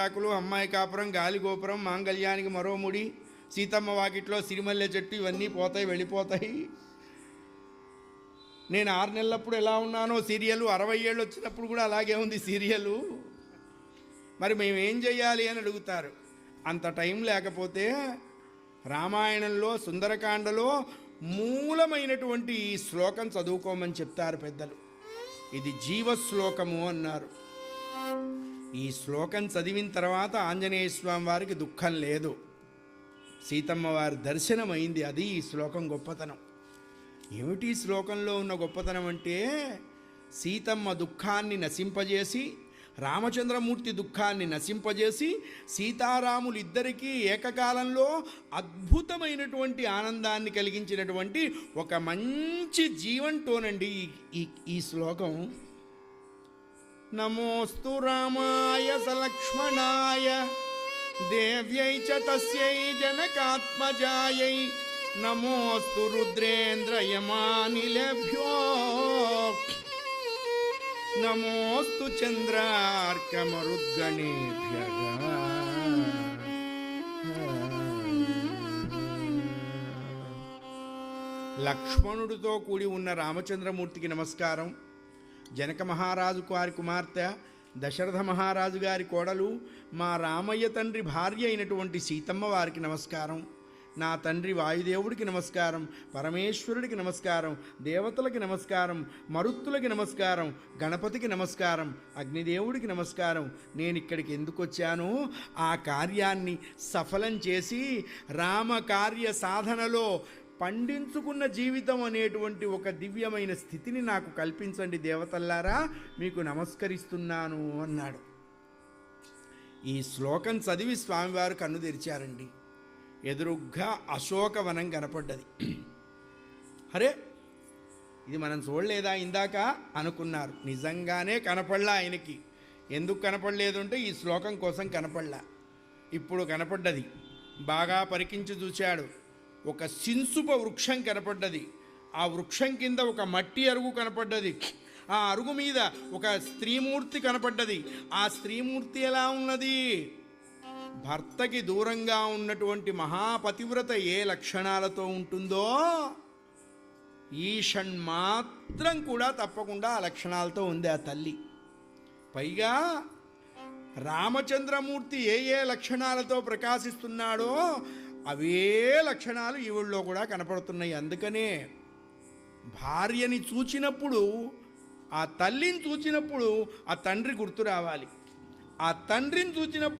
ఆకులు, అమ్మాయి కాపురం, గాలి గోపురం, మాంగళ్యానికి మరో ముడి, సీతమ్మ వాకిట్లో సిరిమల్లె చెట్టు, ఇవన్నీ పోతాయి, వెళ్ళిపోతాయి. నేను 6 నెలలప్పుడు ఎలా ఉన్నానో సీరియలు, 60 ఏళ్ళు వచ్చినప్పుడు కూడా అలాగే ఉంది సీరియలు. మరి మేము ఏం చెయ్యాలి అని అడుగుతారు. అంత టైం లేకపోతే రామాయణంలో సుందరకాండలో మూలమైనటువంటి ఈ శ్లోకం చదువుకోమని చెప్తారు పెద్దలు. ఇది జీవశ్లోకము అన్నారు. ఈ శ్లోకం చదివిన తర్వాత ఆంజనేయ స్వామి వారికి దుఃఖం లేదు, సీతమ్మ వారి దర్శనం అయింది. అది ఈ శ్లోకం గొప్పతనం. ఏమిటి శ్లోకంలో ఉన్న గొప్పతనం అంటే, సీతమ్మ దుఃఖాన్ని నశింపజేసి, రామచంద్రమూర్తి దుఃఖాన్ని నశింపజేసి, సీతారాములు ఇద్దరికీ ఏకకాలంలో అద్భుతమైనటువంటి ఆనందాన్ని కలిగించినటువంటి ఒక మంచి జీవంటోనండి ఈ శ్లోకం. నమోస్తు రామాయ సలక్ష్మణాయ దేవ్యై చ తస్యై జనకాత్మజాయై నమోస్తు రుద్రేంద్రయమానిలేభ్యో నమోస్తు చంద్రార్కమరుద్గణేభ్యః. లక్ష్మణుడితో కూడి ఉన్న రామచంద్రమూర్తికి నమస్కారం. జనక మహారాజు వారి కుమార్తె, దశరథ మహారాజు గారి కోడలు, మా రామయ్య తండ్రి భార్య అయినటువంటి సీతమ్మ వారికి నమస్కారం. నా తండ్రి వాయుదేవుడికి నమస్కారం, పరమేశ్వరుడికి నమస్కారం, దేవతలకి నమస్కారం, మరుత్తులకి నమస్కారం, గణపతికి నమస్కారం, అగ్నిదేవుడికి నమస్కారం. నేను ఇక్కడికి ఎందుకు వచ్చానో ఆ కార్యాన్ని సఫలం చేసి రామకార్య సాధనలో పండించుకున్న జీవితం అనేటువంటి ఒక దివ్యమైన స్థితిని నాకు కల్పించండి దేవతల్లారా, మీకు నమస్కరిస్తున్నాను అన్నాడు. ఈ శ్లోకం చదివి స్వామివారు కన్ను తెరిచారండి. ఎదురుగ్గా అశోకవనం కనపడ్డది. అరే, ఇది మనం చూడలేదా ఇందాక అనుకున్నారు. నిజంగానే కనపడలా ఆయనకి. ఎందుకు కనపడలేదు అంటే ఈ శ్లోకం కోసం కనపడలా. ఇప్పుడు కనపడ్డది. బాగా పరికించి చూశాడు. ఒక సింసుప వృక్షం కనపడ్డది. ఆ వృక్షం కింద ఒక మట్టి అరుగు కనపడ్డది. ఆ అరుగు మీద ఒక స్త్రీమూర్తి కనపడ్డది. ఆ స్త్రీమూర్తి ఎలా ఉన్నది? భర్తకి దూరంగా ఉన్నటువంటి మహాపతివ్రత ఏ లక్షణాలతో ఉంటుందో ఈషణ్ మాత్రం కూడా తప్పకుండా ఆ లక్షణాలతో ఉంది ఆ తల్లి. పైగా రామచంద్రమూర్తి ఏ ఏ లక్షణాలతో ప్రకాశిస్తున్నాడో అవే లక్షణాలు ఈవిళ్ళలో కూడా కనపడుతున్నాయి. అందుకనే భార్యని చూచినప్పుడు, ఆ తల్లిని చూచినప్పుడు ఆ తండ్రి గుర్తు రావాలి. ఆ తండ్రిని చూచినప్పుడు